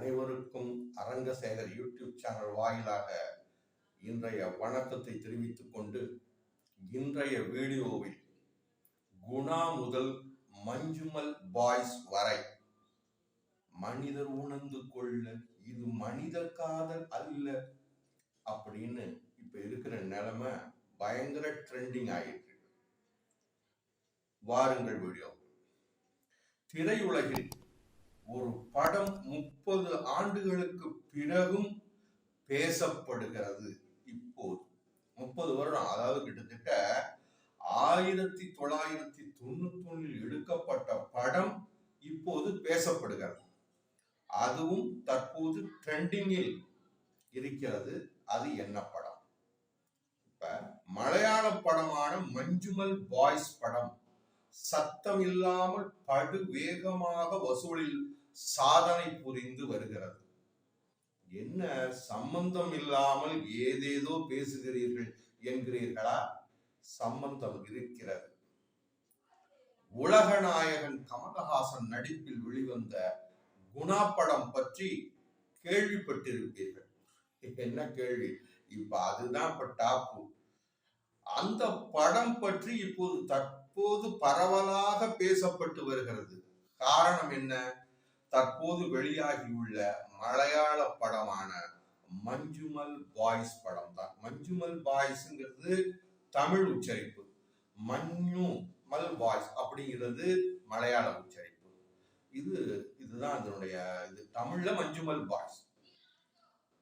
அனைவருக்கும் Arangasekar YouTube channel வாயிலாக இன்றைய வணக்கத்தை தெரிவித்துக் கொண்டு, இன்றைய வீடியோவில் குணா முதல் மஞ்சுமல் பாய்ஸ் வரை மனிதர் உணர்ந்து கொள்ள இது மனித காதல் அல்ல அப்படின்னு இப்ப இருக்கிற நிலைமை பயங்கர ட்ரெண்டிங் ஆயிட்டு. வாருங்கள் வீடியோ. திரையுலகில் ஒரு படம் 30 ஆண்டுகளுக்கு பிறகும் பேசப்படுகிறது. இப்போது 30 வருடம், அதாவது கிட்டத்தட்ட 1991 எடுக்கப்பட்ட படம் இப்போது பேசப்படுகிறது. அதுவும் தற்போது ட்ரெண்டிங்கில் இருக்கிறது. அது என்ன படம்? இப்ப மலையாள படமான மஞ்சுமல் பாய்ஸ் படம் சத்தம் இல்லாமல் படு வேகமாக வசூலில் சாதனை புரிந்து வருகிறது. என்ன சம்பந்தம் இல்லாமல் ஏதேதோ பேசுகிறீர்கள் என்கிறீர்களா? சம்பந்தம் இருக்கிறது. உலக நாயகன் கமலஹாசன் நடிப்பில் வெளிவந்த குணா படம் பற்றி கேள்விப்பட்டிருப்பீர்கள். என்ன கேள்வி? இப்ப அதுதான் இப்ப டாப்பு. அந்த படம் பற்றி தற்போது பரவலாக பேசப்பட்டு வருகிறது. காரணம் என்ன? தற்போது வெளியாகியுள்ள மலையாள படமான மஞ்சுமல் பாய்ஸ் படம் தான். மஞ்சுமல் பாய்ஸ்ங்கிறது தமிழ் உச்சரிப்பு, மஞ்சுமல் பாய்ஸ் அப்படிங்கிறது மலையாள உச்சரிப்பு. இதுதான் அதனுடைய தமிழ்ல மஞ்சுமல் பாய்ஸ்.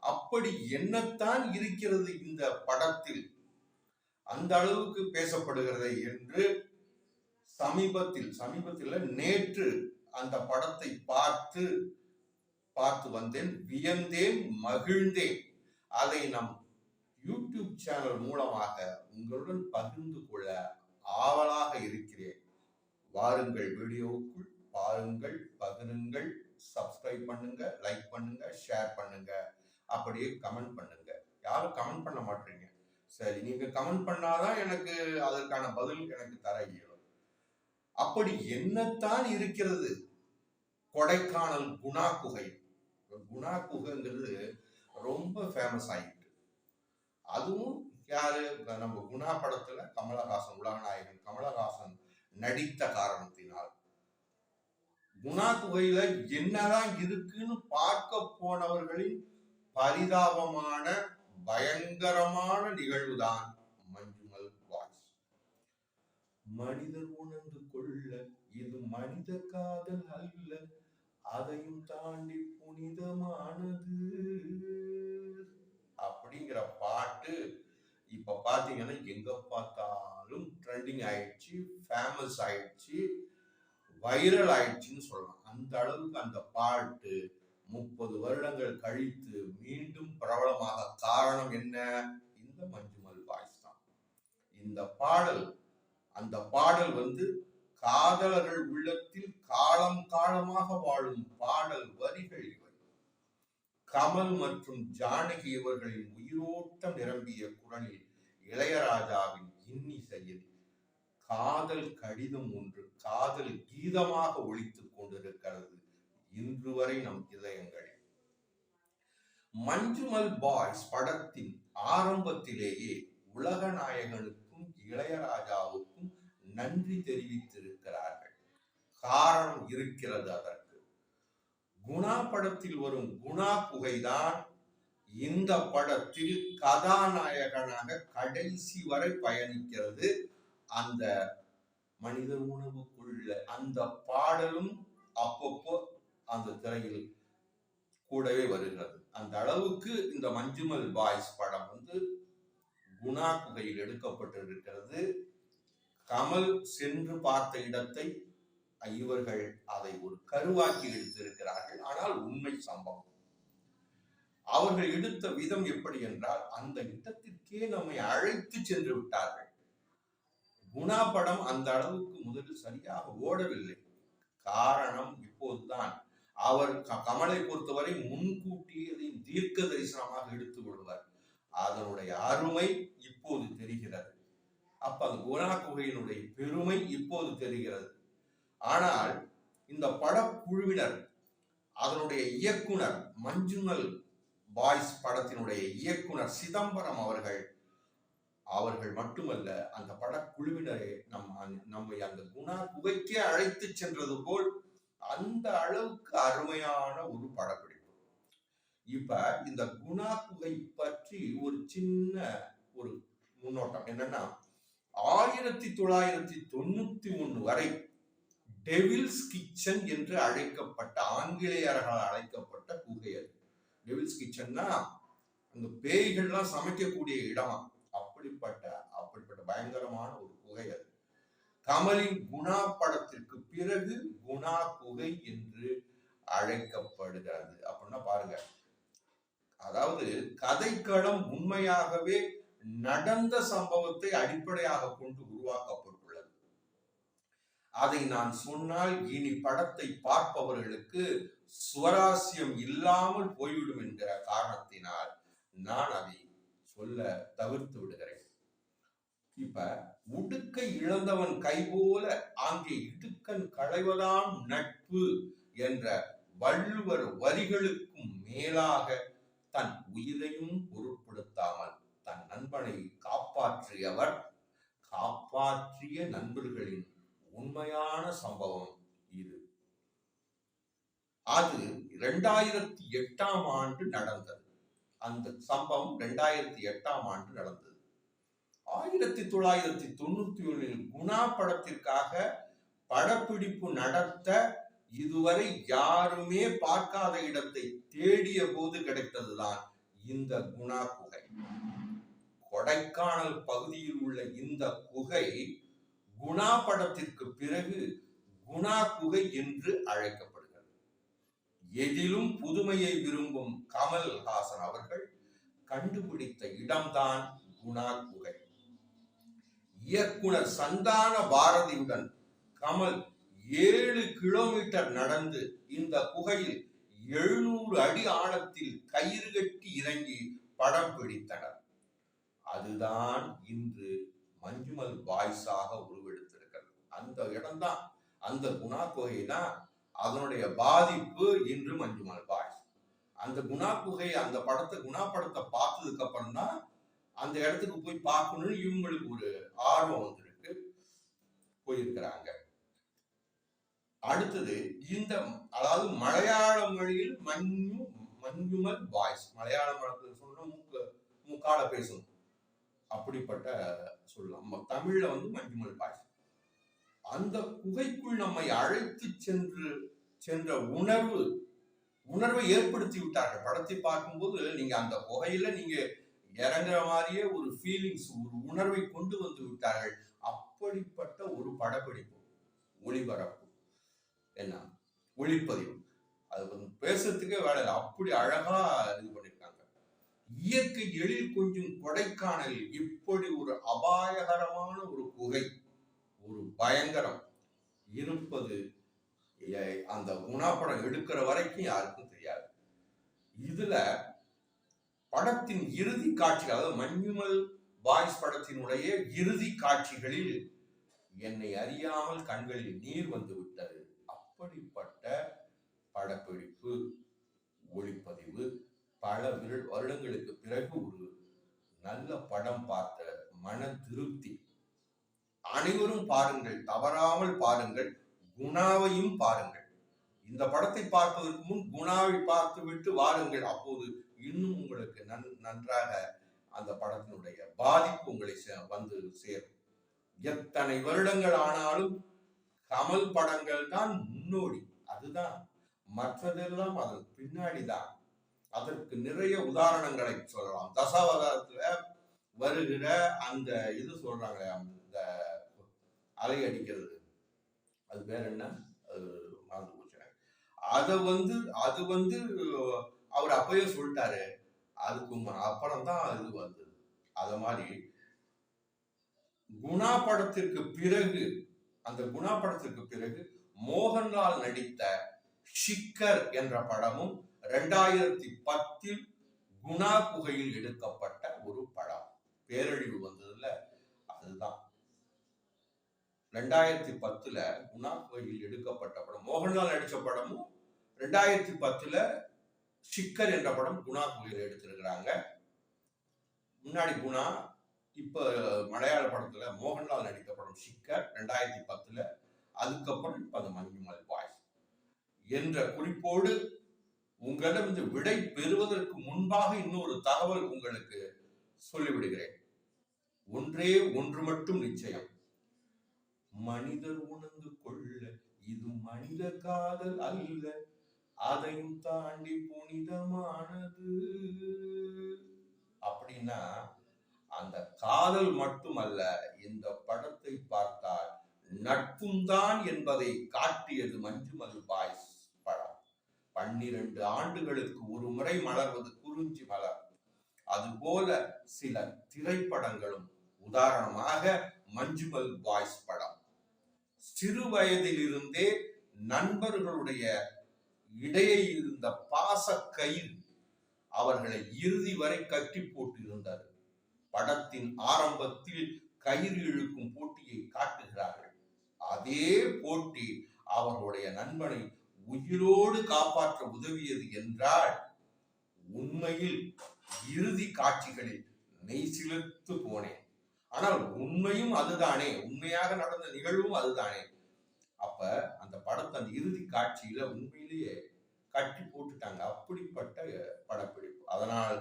அப்படி என்னத்தான் இருக்கிறது இந்த படத்தில் அந்த அளவுக்கு பேசப்படுகிறது என்று சமீபத்தில் நேற்று அந்த படத்தை பார்த்து வந்தேன், வியந்தேன், மகிழ்ந்தேன். அதை நம் யூடியூப் சேனல் மூலமாக உங்களுடன் பகிர்ந்து கொள்ள ஆவலாக இருக்கிறேன். வாருங்கள், வீடியோவுக்குள் பாருங்கள், பகிருங்கள், சப்ஸ்கிரைப் பண்ணுங்க, லைக் பண்ணுங்க, ஷேர் பண்ணுங்க, அப்படியே கமெண்ட் பண்ணுங்க. யாரும் கமெண்ட் பண்ண மாட்டீங்க. சரி, நீங்க கமெண்ட் பண்ணாதான் எனக்கு அதற்கான பதில் எனக்கு தர இயலும். அப்படி என்னத்தான் இருக்கிறது கொடைக்கானல் குணா குகை? குணா குகைங்கிறது ரொம்ப ஃபேமஸ் ஆயிட்டு. அதுவும் யாரு? நம்ம குணா படத்துல கமலஹாசன், உலகநாயகன் கமலஹாசன் நடித்த காரணத்தினால் குணா குகையில என்னதான் இருக்குன்னு பார்க்க போனவர்களின் பரிதாபமான பயங்கரமான நிகழ்வுதான் மஞ்சுமல் பாய்ஸ். மனிதர் உணர்ந்து கொள்ள இது மனித காதல் அல்ல, அதையும் தாண்டி புனிதமானது அப்படிங்கிற பாட்டு இப்ப பாத்தீங்கன்னா எங்க பார்த்தாலும் ட்ரெண்டிங் ஆயிடுச்சு, ஃபேமஸ் ஆயிடுச்சு, வைரல் ஆயிடுச்சுன்னு சொல்லலாம். அந்த அளவுக்கு அந்த பாட்டு 30 வருடங்கள் கழித்து மீண்டும் பிரபலமாக காரணம் என்ன? இந்த மஞ்சுமல் பாய்ஸ் தான். அந்த பாடல் காதலர்கள் உள்ளத்தில் காலம் காலமாக வாழும் பாடல் வரிகள் இவை. கமல் மற்றும் ஜானகி இவர்களின் உயிரோட்டம் நிரம்பிய குரலில் இளையராஜாவின் இன்னிசையில் காதல் கடிதம் ஒன்று காதல் கீதமாக ஒலித்துக் கொண்டிருக்கிறது இன்று வரை நம் இதயங்களில். மஞ்சுமல் பாய்ஸ் படத்தின் ஆரம்பத்திலேயே உலக நாயகனுக்கும் இளையராஜாவுக்கும் நன்றி தெரிவித்திருக்கிறார்கள். காரணம் இருக்கிறது அதற்கு. குணா படத்தில் வரும் குணா குகைதான் இந்த படத்தில் கதாநாயகனாக கடைசி வரை பயணிக்கிறது. அந்த மனித உணவுக்குள்ள அந்த பாடலும் அப்பப்போ அந்த திரையில் கூடவே வருகிறது. அந்த அளவுக்கு இந்த மஞ்சுமல் பாய்ஸ் படம் குணா குகையில் எடுக்கப்பட்டிருக்கிறது. கமல் சென்று பார்த்த இடத்தை இவர்கள் அதை ஒரு கருவாக்கி எடுத்திருக்கிறார்கள். ஆனால் உண்மை சம்பவம். அவர்கள் எடுத்த விதம் எப்படி என்றால், அந்த இடத்திற்கே நம்மை அழைத்து சென்று விட்டார்கள். குணா படம் அந்த அளவுக்கு முதலில் சரியாக ஓடவில்லை. காரணம் இப்போதுதான் அவர் கமலை பொறுத்தவரை முன்கூட்டியே அதை தீர்க்க தரிசனமாக எடுத்துக் கொள்வார். அதனுடைய அருமை இப்போது தெரிகிறது. அப்ப அந்த குணா குகையினுடைய பெருமை இப்போது தெரிகிறது. ஆனால் இந்த படக்குழுவினர் அதனுடைய இயக்குனர் மஞ்சுமல் பாய்ஸ் படத்தினுடைய இயக்குனர் சிதம்பரம் அவர்கள் மட்டுமல்ல, அந்த படக்குழுவினரே நம்மை அந்த குணா குகைக்கே அழைத்து சென்றது போல் அந்த அளவுக்கு அருமையான ஒரு படப்பிடிப்பு. இப்ப இந்த குணா குகை பற்றி ஒரு சின்ன ஒரு முன்னோட்டம் என்னன்னா, 1991 வரை டெவில்ஸ் கிச்சன் என்று அழைக்கப்பட்ட, ஆங்கிலேயர்களால் அழைக்கப்பட்ட குகை அது. டெவில்ஸ் கிச்சன்னா அந்த பேய்கள்லாம் சமைக்கக்கூடிய இடமா. அப்படிப்பட்ட பயங்கரமான ஒரு குகை அது. கமலின் குணா படத்திற்கு பிறகு குணா குகை என்று அழைக்கப்படுகிறது. அப்படின்னா பாருங்க, அதாவது கதைக்களம் உண்மையாகவே நடந்த சம்பவத்தை அடிப்படையாக கொண்டு உருவாக்கப்பட்டுள்ளது. அதை நான் சொன்னால் இனி படத்தை பார்ப்பவர்களுக்கு சுவராசியம் இல்லாமல் போய்விடும் என்கிற காரணத்தினால் நான் அதை சொல்ல தவிர்த்து விடுகிறேன். இப்ப உடுக்கை இழந்தவன் கைபோல ஆங்கே இடுக்கன் களைவதான் நட்பு என்ற வள்ளுவர் வரிகளுக்கும் மேலாக தன் உயிரையும் பொருட்படுத்தாமல் தன் நண்பனை காப்பாற்றியவர், காப்பாற்றிய நண்பர்களின் உண்மையான சம்பவம் இது. அது 2008 நடந்தது. அந்த சம்பவம் 2008 நடந்தது. 1991 குணா படத்திற்காக படப்பிடிப்பு நடத்த இதுவரை யாருமே பார்க்காத இடத்தை தேடிய போது கிடைத்ததுதான் இந்த குணா குகை. கொடைக்கானல் பகுதியில் உள்ள இந்த குகை குணா படத்திற்கு பிறகு குணா குகை என்று அழைக்கப்படுகிறது. எதிலும் புதுமையை விரும்பும் கமல்ஹாசன் அவர்கள் கண்டுபிடித்த இடம்தான் குணா குகை. இயக்குனர் சந்தான பாரதியுடன் கமல் 7 கிலோமீட்டர் நடந்து இந்த குகையில் 700 அடி ஆழத்தில் கயிறு கட்டி இறங்கி படம் பிடித்தனர். அதுதான் இன்று மஞ்சுமல் பாய்ஸாக உருவெடுத்திருக்கிறது. அந்த இடம்தான், அந்த குணா குகை தான் அதனுடைய பாதிப்பு இன்று மஞ்சுமல் பாய்ஸ். அந்த குணா குகை, அந்த குணா படத்தை பார்த்ததுக்கு அப்புறம் தான் அந்த இடத்துக்கு போய் பார்க்கணும்னு இவங்களுக்கு ஒரு ஆர்வம் வந்திருக்கு, போயிருக்கிறாங்க. அடுத்தது இந்த, அதாவது மலையாள மொழியில் மஞ்சுமல் பாய்ஸ், மலையாள மொழியில் சொன்னா மூக்கால பேசணும், அப்படிப்பட்ட சொல்லலாம். தமிழ்ல மஞ்சுமல் பாய்ஸ். அந்த குகைக்குள் நம்மை அழைத்து சென்ற உணர்வை ஏற்படுத்தி விட்டார்கள். படத்தை பார்க்கும்போது நீங்க அந்த குகையில நீங்க இறங்குற மாதிரியே ஒரு ஃபீலிங்ஸ், ஒரு உணர்வை கொண்டு வந்து விட்டார்கள். அப்படிப்பட்ட ஒரு படப்பிடிப்பு, ஒளிபரப்பு, என்ன ஒளிப்பதிவு, அது பேசுறதுக்கே வேலை இல்லை, அப்படி அழகா இது பண்ணிருக்காங்க. இயற்கை எழில் கொஞ்சம் கொடைக்கானலில் இப்படி ஒரு அபாயகரமான ஒரு குகை, ஒரு பயங்கரம் இருப்பது அந்த குணா படம் எடுக்கிற வரைக்கும் யாருக்கும் தெரியாது. இதுல படத்தின் இறுதி காட்சிகள், அதாவது மஞ்சுமல் பாய்ஸ் படத்தினுடைய இறுதி காட்சிகளில் என்னை அறியாமல் கண்களில் நீர் வந்து விட்டது. அப்படிப்பட்ட படப்பிடிப்பு, ஒளிப்பதிவு, பல வருடங்களுக்கு பிறகு ஒரு நல்ல படம் பார்த்த மன திருப்தி. அனைவரும் பாருங்கள், தவறாமல் பாருங்கள், குணாவையும் பாருங்கள். இந்த படத்தை பார்ப்பதற்கு முன் குணாவை பார்த்து விட்டு வாருங்கள். அப்போது இன்னும் உங்களுக்கு நன்றாக அந்த படத்தினுடைய பாதிப்பு உங்களை வந்து சேரும். எத்தனை வருடங்கள் ஆனாலும் கமல் படங்கள் தான் முன்னோடி, அதுதான், மற்றதெல்லாம் அதன் பின்னாடிதான். அதற்கு நிறைய உதாரணங்களை சொல்லலாம். தசாவதாரத்துல வருகிற அந்த இது சொல்றாங்க, அந்த அலை அடிக்கிறது, அது பேர் என்ன, அது மறந்து போச்சு. அது அவர் அப்பயே சொல்லிட்டாரு, அதுக்கு அப்புறம் தான் இது வந்தது. அத மாதிரி குணா படத்திற்கு பிறகு, அந்த குணா படத்திற்கு பிறகு மோகன்லால் நடித்த ஷிக்கர் என்ற படமும் 2010 குணா குகையில் எடுக்கப்பட்ட ஒரு படம். பேரழிவு வந்ததுல அதுதான் 2010 குணா குகையில் எடுக்கப்பட்ட படம். மோகன்லால் நடிச்ச படமும் 2010 சிக்கர் என்ற படம் குணா கோயில் எடுத்திருக்கிறாங்க. முன்னாடி குணா, இப்ப மலையாள படத்துல மோகன்லால் நடித்த படம் சிக்கர் 2010. அதுக்கப்புறம் இப்ப அந்த மஞ்சுமல் பாய்ஸ் என்ற குறிப்போடு உங்களிடம் இந்த விடை பெறுவதற்கு முன்பாக இன்னொரு தகவல் உங்களுக்கு சொல்லிவிடுகிறேன். ஒன்றே ஒன்று மட்டும் நிச்சயம், மனிதர் உணர்ந்து கொள்ள இது மனித காதல் அல்ல, அதையும் தாண்டி புனிதமானது. அப்படின்னா அந்த காதல் மட்டுமல்ல, இந்த படத்தை பார்த்தால் நட்பும் தான் என்பதை காட்டியது மஞ்சுமல் பாய்ஸ் படம். 12 ஆண்டுகளுக்கு ஒரு முறை மலர்வது குறிஞ்சி மலர். அதுபோல சில திரைப்படங்களும், உதாரணமாக மஞ்சுமல் பாய்ஸ் படம். சிறு வயதிலிருந்தே நண்பர்களுடைய இடையே இருந்த பாச கயிறு அவர்களை இறுதி வரை கட்டி போட்டு இருந்தது. படத்தின் ஆரம்பத்தில் கயிறு இழுக்கும் போட்டியை காட்டுகிறார்கள். அதே போட்டி அவர்களுடைய நண்பனை உயிரோடு காப்பாற்ற உதவியது என்றால், உண்மையில் இறுதி காட்சிகளில் மெய் சிலிர்த்து போனேன். ஆனால் உண்மையும் அதுதானே, உண்மையாக நடந்த நிகழ்வும் அதுதானே. அப்ப அந்த படத்தை அந்த இறுதி காட்சியில உண்மையிலேயே கட்டி போட்டுட்டாங்க. அப்படிப்பட்ட படப்பிடிப்பு. அதனால்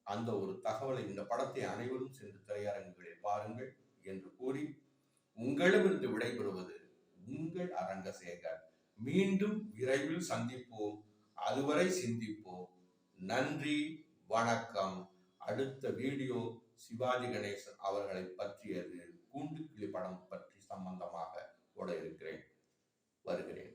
அந்த ஒரு தகவலை, இந்த படத்தை அனைவரும் சென்று திரையரங்குகளில் பாருங்கள் என்று கூறி உங்களிடமிருந்து விடைபெறுவது உங்கள் அரங்கசேகர். மீண்டும் விரைவில் சந்திப்போம். அதுவரை சிந்திப்போம். நன்றி, வணக்கம். அடுத்த வீடியோ சிவாஜி கணேசன் அவர்களை பற்றியது, கூண்டுக்கிளி படம் பற்றி சம்பந்தமாக போட இருக்கிறேன். வருகிறேன்.